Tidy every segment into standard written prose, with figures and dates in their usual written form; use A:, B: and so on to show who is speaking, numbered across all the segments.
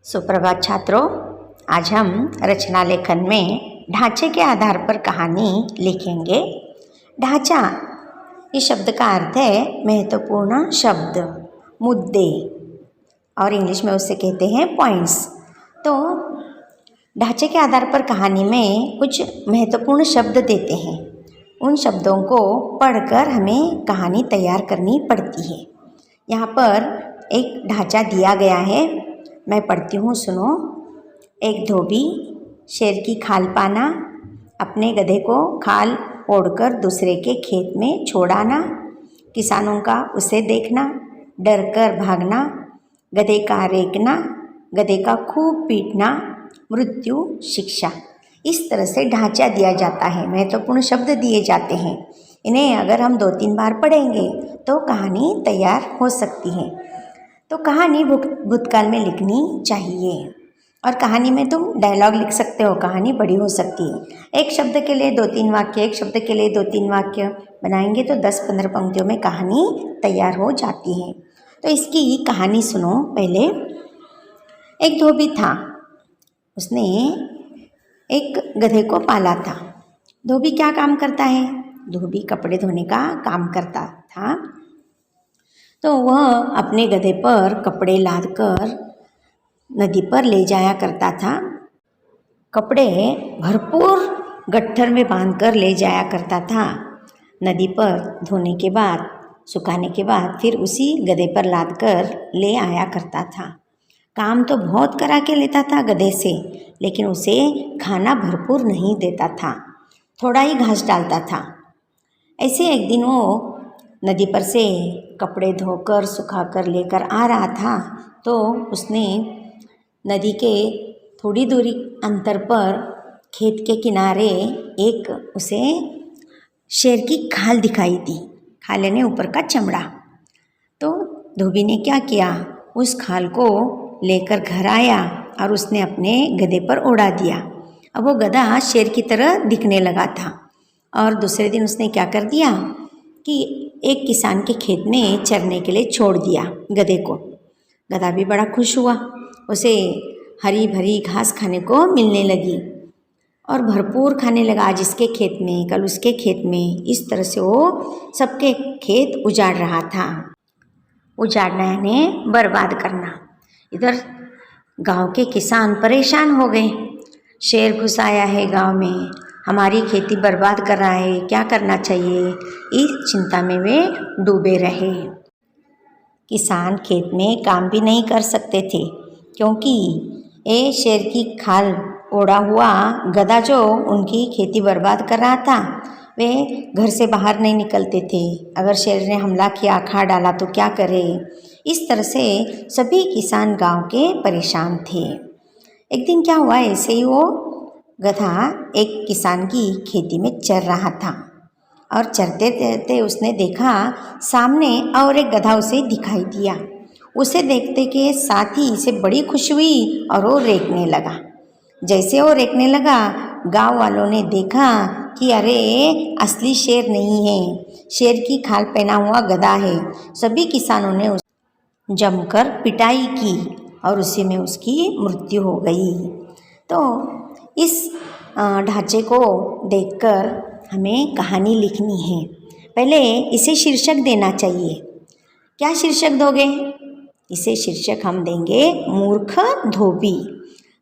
A: सुप्रभात छात्रों, आज हम रचना लेखन में ढांचे के आधार पर कहानी लिखेंगे। ढांचा इस शब्द का अर्थ है महत्वपूर्ण शब्द, मुद्दे, और इंग्लिश में उसे कहते हैं पॉइंट्स। तो ढांचे के आधार पर कहानी में कुछ महत्वपूर्ण शब्द देते हैं। उन शब्दों को पढ़कर हमें कहानी तैयार करनी पड़ती है। यहाँ पर एक ढांचा दिया गया है, मैं पढ़ती हूँ, सुनो। एक धोबी, शेर की खाल पाना, अपने गधे को खाल ओढ़कर दूसरे के खेत में छोड़ाना, किसानों का उसे देखना, डर कर भागना, गधे का रेंकना, गधे का खूब पीटना, मृत्यु, शिक्षा। इस तरह से ढांचा दिया जाता है, महत्वपूर्ण शब्द दिए जाते हैं। इन्हें अगर हम 2-3 बार पढ़ेंगे तो कहानी तैयार हो सकती है। तो कहानी भूतकाल में लिखनी चाहिए, और कहानी में तुम डायलॉग लिख सकते हो, कहानी बड़ी हो सकती है। एक शब्द के लिए 2-3 वाक्य, एक शब्द के लिए 2-3 वाक्य बनाएंगे तो 10-15 पंक्तियों में कहानी तैयार हो जाती है। तो इसकी कहानी सुनो। पहले एक धोबी था, उसने एक गधे को पाला था। धोबी क्या काम करता है? धोबी कपड़े धोने का काम करता था। तो वह अपने गधे पर कपड़े लाद कर नदी पर ले जाया करता था। कपड़े भरपूर गट्ठर में बांधकर ले जाया करता था। नदी पर धोने के बाद, सुखाने के बाद फिर उसी गधे पर लाद कर ले आया करता था। काम तो बहुत करा के लेता था गधे से, लेकिन उसे खाना भरपूर नहीं देता था, थोड़ा ही घास डालता था। ऐसे एक दिन वो नदी पर से कपड़े धोकर सुखाकर लेकर आ रहा था, तो उसने नदी के थोड़ी दूरी अंतर पर खेत के किनारे एक उसे शेर की खाल दिखाई दी। खाल यानी ऊपर का चमड़ा। तो धोबी ने क्या किया, उस खाल को लेकर घर आया और उसने अपने गधे पर ओढ़ा दिया। अब वो गधा शेर की तरह दिखने लगा था। और दूसरे दिन उसने क्या कर दिया कि एक किसान के खेत में चरने के लिए छोड़ दिया गधे को। गधा भी बड़ा खुश हुआ, उसे हरी भरी घास खाने को मिलने लगी और भरपूर खाने लगा। आज इसके खेत में, कल उसके खेत में, इस तरह से वो सबके खेत उजाड़ रहा था। उजाड़ना यानी बर्बाद करना। इधर गांव के किसान परेशान हो गए, शेर घुस आया है गांव में, हमारी खेती बर्बाद कर रहा है, क्या करना चाहिए, इस चिंता में वे डूबे रहे। किसान खेत में काम भी नहीं कर सकते थे, क्योंकि ये शेर की खाल ओढ़ा हुआ गधा जो उनकी खेती बर्बाद कर रहा था, वे घर से बाहर नहीं निकलते थे। अगर शेर ने हमला किया, खा डाला तो क्या करे। इस तरह से सभी किसान गांव के परेशान थे। एक दिन क्या हुआ, ऐसे ही वो गधा एक किसान की खेती में चर रहा था, और चरते चरते उसने देखा सामने और एक गधा उसे दिखाई दिया। उसे देखते के साथ ही इसे बड़ी खुशी हुई और वो रेंकने लगा। जैसे वो रेंकने लगा, गांव वालों ने देखा कि अरे असली शेर नहीं है, शेर की खाल पहना हुआ गधा है। सभी किसानों ने जमकर पिटाई की और उसी में उसकी मृत्यु हो गई। तो इस ढांचे को देखकर हमें कहानी लिखनी है। पहले इसे शीर्षक देना चाहिए। क्या शीर्षक दोगे? इसे शीर्षक हम देंगे मूर्ख धोबी।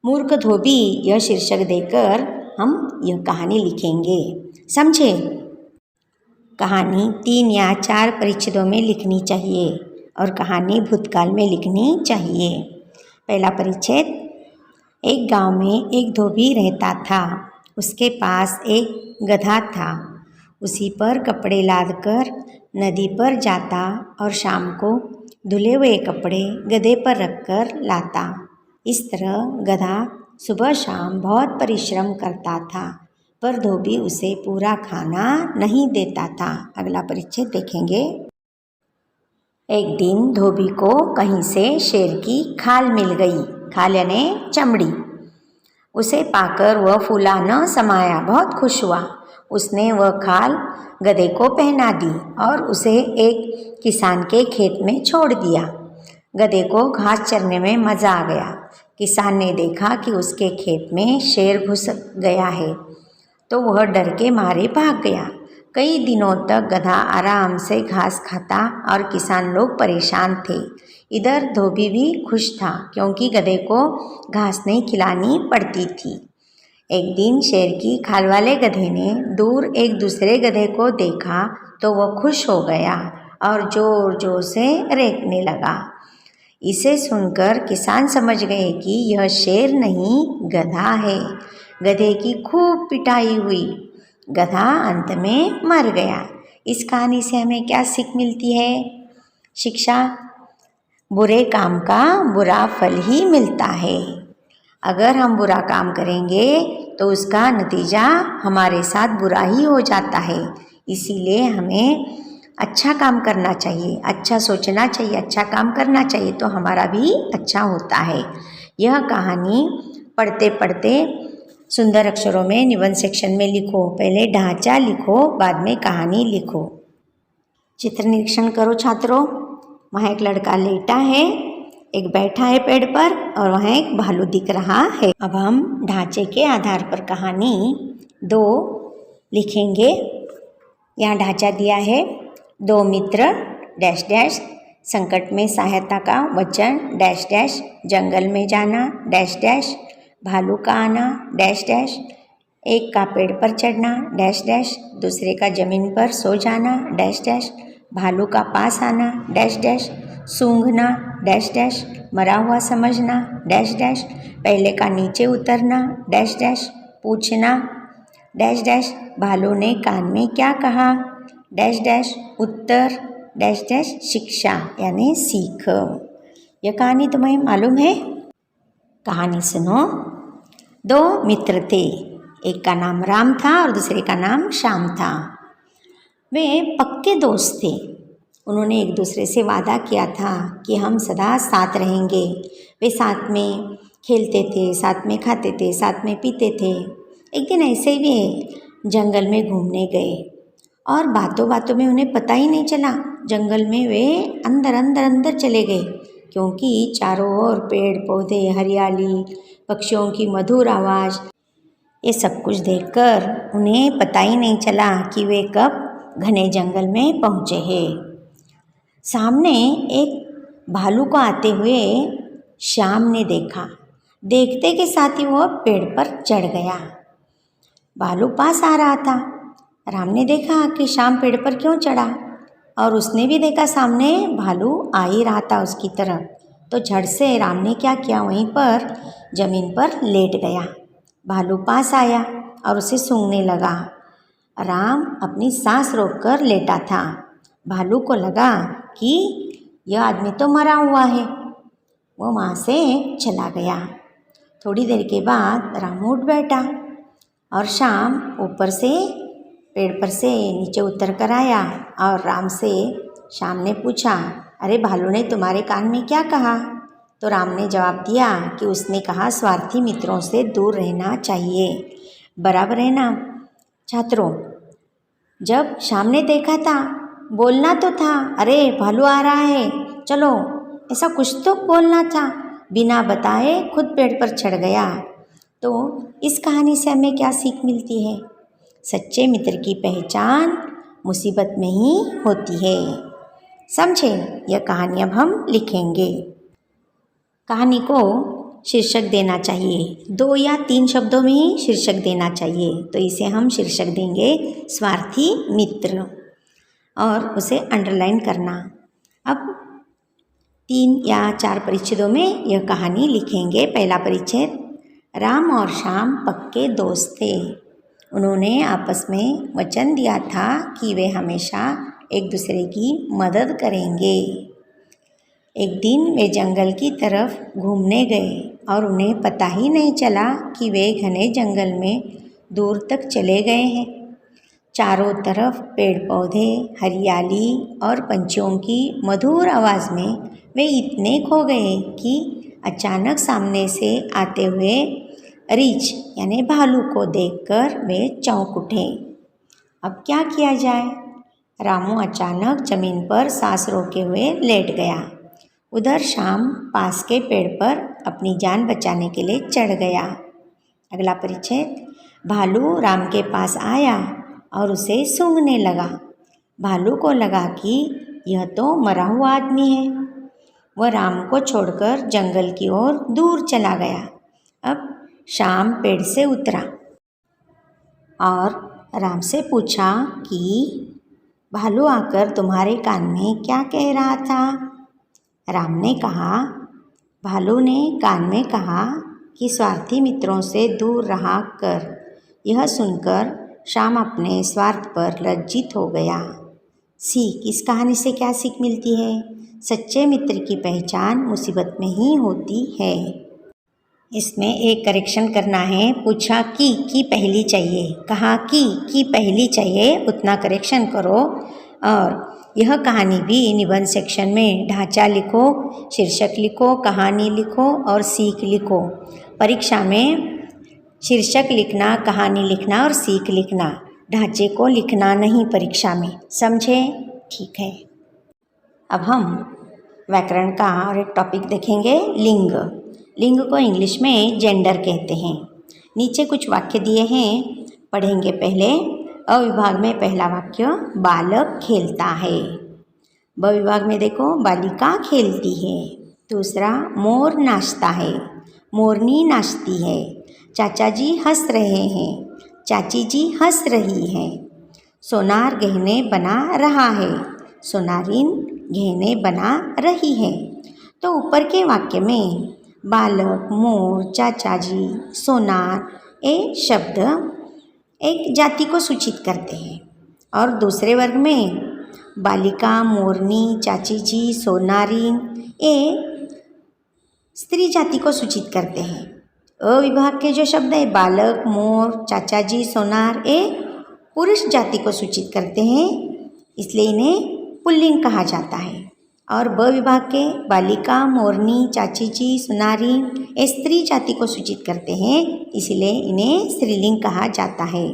A: मूर्ख धोबी, यह शीर्षक देकर हम यह कहानी लिखेंगे, समझे? कहानी 3 या 4 परिच्छेदों में लिखनी चाहिए और कहानी भूतकाल में लिखनी चाहिए। पहला परिच्छेद, एक गांव में एक धोबी रहता था। उसके पास एक गधा था। उसी पर कपड़े लादकर नदी पर जाता और शाम को धुले हुए कपड़े गधे पर रखकर लाता। इस तरह गधा सुबह शाम बहुत परिश्रम करता था, पर धोबी उसे पूरा खाना नहीं देता था। अगला परिच्छेद देखेंगे। एक दिन धोबी को कहीं से शेर की खाल मिल गई। खाल यानी चमड़ी। उसे पाकर वह फूला न समाया, बहुत खुश हुआ। उसने वह खाल गधे को पहना दी और उसे एक किसान के खेत में छोड़ दिया। गधे को घास चरने में मज़ा आ गया। किसान ने देखा कि उसके खेत में शेर घुस गया है तो वह डर के मारे भाग गया। कई दिनों तक गधा आराम से घास खाता और किसान लोग परेशान थे। इधर धोबी भी खुश था क्योंकि गधे को घास नहीं खिलानी पड़ती थी। एक दिन शेर की खाल वाले गधे ने दूर एक दूसरे गधे को देखा तो वह खुश हो गया और जोर जोर से रेंकने लगा। इसे सुनकर किसान समझ गए कि यह शेर नहीं गधा है। गधे की खूब पिटाई हुई। गधा अंत में मर गया। इस कहानी से हमें क्या सीख मिलती है? शिक्षा, बुरे काम का बुरा फल ही मिलता है। अगर हम बुरा काम करेंगे तो उसका नतीजा हमारे साथ बुरा ही हो जाता है। इसीलिए हमें अच्छा काम करना चाहिए, अच्छा सोचना चाहिए, अच्छा काम करना चाहिए तो हमारा भी अच्छा होता है। यह कहानी पढ़ते पढ़ते सुंदर अक्षरों में निबंध सेक्शन में लिखो। पहले ढांचा लिखो, बाद में कहानी लिखो। चित्र निरीक्षण करो छात्रों। वहाँ एक लड़का लेटा है, एक बैठा है पेड़ पर और वहाँ एक भालू दिख रहा है। अब हम ढांचे के आधार पर कहानी 2 लिखेंगे। यहाँ ढांचा दिया है। 2 मित्र डैश डैश, संकट में सहायता का वचन डैश डैश, जंगल में जाना डैश डैश, भालू का आना डैश डैश, एक का पेड़ पर चढ़ना डैश डैश, दूसरे का जमीन पर सो जाना डैश डैश, भालू का पास आना डैश डैश, सूंघना डैश डैश, मरा हुआ समझना डैश डैश, पहले का नीचे उतरना डैश डैश, पूछना डैश डैश, भालू ने कान में क्या कहा डैश डैश, उत्तर डैश डैश, शिक्षा यानी सीख। यह कहानी तुम्हें मालूम है? कहानी सुनो। 2 मित्र थे, एक का नाम राम था और दूसरे का नाम श्याम था। वे पक्के दोस्त थे। उन्होंने एक दूसरे से वादा किया था कि हम सदा साथ रहेंगे। वे साथ में खेलते थे, साथ में खाते थे, साथ में पीते थे। एक दिन ऐसे ही वे जंगल में घूमने गए और बातों बातों में उन्हें पता ही नहीं चला जंगल में वे अंदर अंदर अंदर चले गए, क्योंकि चारों ओर पेड़ पौधे, हरियाली, पक्षियों की मधुर आवाज़, ये सब कुछ देखकर उन्हें पता ही नहीं चला कि वे कब घने जंगल में पहुँचे हैं। सामने एक भालू को आते हुए श्याम ने देखा। देखते के साथ ही वह पेड़ पर चढ़ गया। भालू पास आ रहा था। राम ने देखा कि श्याम पेड़ पर क्यों चढ़ा और उसने भी देखा सामने भालू आ ही रहा था उसकी तरफ। तो झट से राम ने क्या किया, वहीं पर जमीन पर लेट गया। भालू पास आया और उसे सूंघने लगा। राम अपनी सांस रोककर लेटा था। भालू को लगा कि यह आदमी तो मरा हुआ है। वो वहाँ से चला गया। थोड़ी देर के बाद राम उठ बैठा और श्याम ऊपर से पेड़ पर से नीचे उतर कर आया और राम से श्याम ने पूछा, अरे भालू ने तुम्हारे कान में क्या कहा? तो राम ने जवाब दिया कि उसने कहा स्वार्थी मित्रों से दूर रहना चाहिए। बराबर है ना छात्रों? जब श्याम ने देखा था, बोलना तो था, अरे भालू आ रहा है चलो, ऐसा कुछ तो बोलना था। बिना बताए खुद पेड़ पर चढ़ गया। तो इस कहानी से हमें क्या सीख मिलती है? सच्चे मित्र की पहचान मुसीबत में ही होती है। समझे? यह कहानी अब हम लिखेंगे। कहानी को शीर्षक देना चाहिए। 2 या 3 शब्दों में ही शीर्षक देना चाहिए। तो इसे हम शीर्षक देंगे स्वार्थी मित्र और उसे अंडरलाइन करना। अब 3 या 4 परिच्छेदों में यह कहानी लिखेंगे। पहला परिच्छेद, राम और श्याम पक्के दोस्त थे। उन्होंने आपस में वचन दिया था कि वे हमेशा एक दूसरे की मदद करेंगे। एक दिन वे जंगल की तरफ घूमने गए और उन्हें पता ही नहीं चला कि वे घने जंगल में दूर तक चले गए हैं। चारों तरफ पेड़ पौधे, हरियाली और पंछियों की मधुर आवाज़ में वे इतने खो गए कि अचानक सामने से आते हुए रीछ यानी भालू को देखकर वे चौंक उठे। अब क्या किया जाए? रामू अचानक जमीन पर सांस रोके हुए लेट गया। उधर श्याम पास के पेड़ पर अपनी जान बचाने के लिए चढ़ गया। अगला परिच्छेद। भालू राम के पास आया और उसे सूंघने लगा। भालू को लगा कि यह तो मरा हुआ आदमी है। वह राम को छोड़कर जंगल की ओर दूर चला गया। अब श्याम पेड़ से उतरा और राम से पूछा कि भालू आकर तुम्हारे कान में क्या कह रहा था? राम ने कहा, भालू ने कान में कहा कि स्वार्थी मित्रों से दूर रहा कर। यह सुनकर श्याम अपने स्वार्थ पर लज्जित हो गया। सीख, इस कहानी से क्या सीख मिलती है? सच्चे मित्र की पहचान मुसीबत में ही होती है। इसमें एक करेक्शन करना है। पूछा कि पहली चाहिए, कहा कि पहली चाहिए, उतना करेक्शन करो। और यह कहानी भी निबंध सेक्शन में ढांचा लिखो, शीर्षक लिखो, कहानी लिखो और सीख लिखो। परीक्षा में शीर्षक लिखना, कहानी लिखना और सीख लिखना, ढांचे को लिखना नहीं परीक्षा में, समझे? ठीक है। अब हम व्याकरण का और एक टॉपिक देखेंगे, लिंग। लिंग को इंग्लिश में जेंडर कहते हैं। नीचे कुछ वाक्य दिए हैं, पढ़ेंगे पहले। अ विभाग में पहला वाक्य, बालक खेलता है। ब विभाग में देखो, बालिका खेलती है। दूसरा, मोर नाचता है, मोरनी नाचती है। चाचा जी हंस रहे हैं, चाची जी हंस रही हैं। सोनार गहने बना रहा है, सोनारिन गहने बना रही है। तो ऊपर के वाक्य में बालक, मोर, चाचा जी, सोनार ये शब्द एक जाति को सूचित करते हैं और दूसरे वर्ग में बालिका, मोरनी, चाची जी, सोनारिन ये स्त्री जाति को सूचित करते हैं। अ विभाग के जो शब्द है बालक, मोर, चाचा जी, सोनार ये पुरुष जाति को सूचित करते हैं, इसलिए इन्हें पुल्लिंग कहा जाता है। और ब विभाग के बालिका, मोरनी, चाची जी, सोनारिन ये स्त्री जाति को सूचित करते हैं, इसलिए इन्हें स्त्रीलिंग कहा जाता है।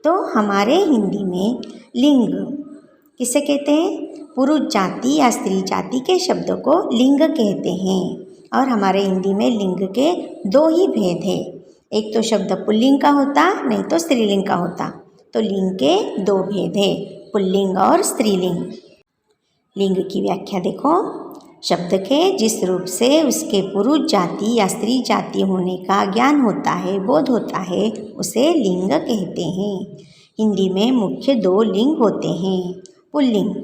A: तो हमारे हिंदी में लिंग किसे कहते हैं? पुरुष जाति या स्त्री जाति के शब्दों को लिंग कहते हैं। और हमारे हिंदी में लिंग के दो ही भेद हैं, एक तो शब्द पुल्लिंग का होता, नहीं तो स्त्रीलिंग का होता। तो लिंग के दो भेद हैं, पुल्लिंग और स्त्रीलिंग। लिंग की व्याख्या देखो, शब्द के जिस रूप से उसके पुरुष जाति या स्त्री जाति होने का ज्ञान होता है, बोध होता है, उसे लिंग कहते हैं। हिंदी में मुख्य दो लिंग होते हैं। पुल्लिंग,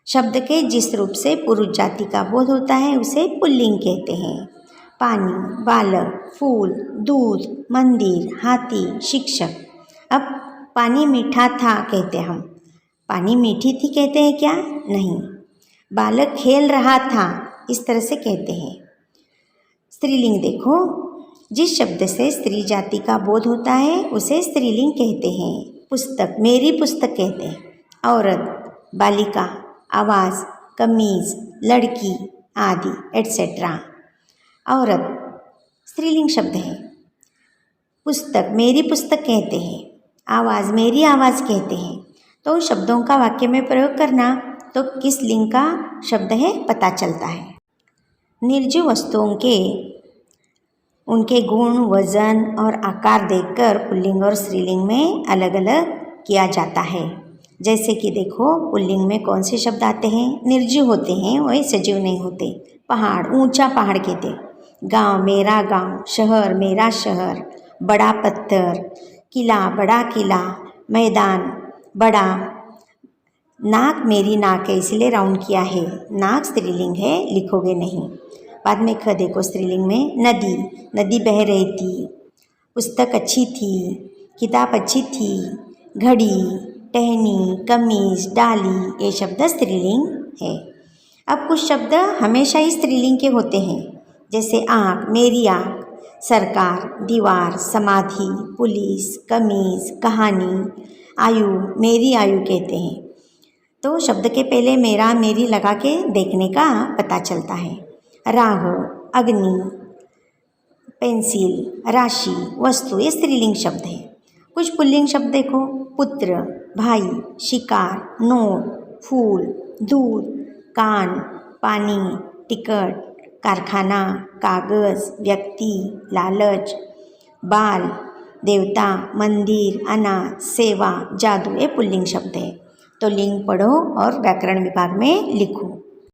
A: शब्द के जिस रूप से पुरुष जाति का बोध होता है उसे पुल्लिंग कहते हैं। पानी, बालक, फूल, दूध, मंदिर, हाथी, शिक्षक। अब पानी मीठा था कहते हम, पानी मीठी थी कहते हैं क्या? नहीं। बालक खेल रहा था इस तरह से कहते हैं। स्त्रीलिंग देखो, जिस शब्द से स्त्री जाति का बोध होता है उसे स्त्रीलिंग कहते हैं। पुस्तक, मेरी पुस्तक कहते हैं। औरत, बालिका, आवाज़, कमीज, लड़की आदि एटसेट्रा। औरत स्त्रीलिंग शब्द है। पुस्तक, मेरी पुस्तक कहते हैं। आवाज़, मेरी आवाज़ कहते हैं। तो शब्दों का वाक्य में प्रयोग करना तो किस लिंग का शब्द है पता चलता है। निर्जीव वस्तुओं के उनके गुण, वजन और आकार देखकर पुल्लिंग और स्त्रीलिंग में अलग अलग किया जाता है। जैसे कि देखो, पुल्लिंग में कौन से शब्द आते हैं? निर्जीव होते हैं, वही सजीव नहीं होते। पहाड़, ऊंचा पहाड़ कहते। गांव, मेरा गांव। शहर, मेरा शहर। बड़ा पत्थर, किला, बड़ा किला। मैदान, बड़ा। नाक, मेरी नाक है इसलिए राउंड किया है। नाक स्त्रीलिंग है, लिखोगे नहीं। बाद में ख देखो, स्त्रीलिंग में नदी, नदी बह रही थी। पुस्तक अच्छी थी, किताब अच्छी थी। घड़ी, टहनी, कमीज, डाली ये शब्द स्त्रीलिंग है। अब कुछ शब्द हमेशा ही स्त्रीलिंग के होते हैं, जैसे आँख, मेरी आँख। सरकार, दीवार, समाधि, पुलिस, कमीज, कहानी। आयु, मेरी आयु कहते हैं। तो शब्द के पहले मेरा, मेरी लगा के देखने का पता चलता है। राह, अग्नि, पेंसिल, राशि, वस्तु ये स्त्रीलिंग शब्द है। कुछ पुल्लिंग शब्द देखो, पुत्र, भाई, शिकार, नोट, फूल, दूध, कान, पानी, टिकट, कारखाना, कागज, व्यक्ति, लालच, बाल, देवता, मंदिर, अनाज, सेवा, जादू, ये पुल्लिंग शब्द है। तो लिंग पढ़ो और व्याकरण विभाग में लिखो।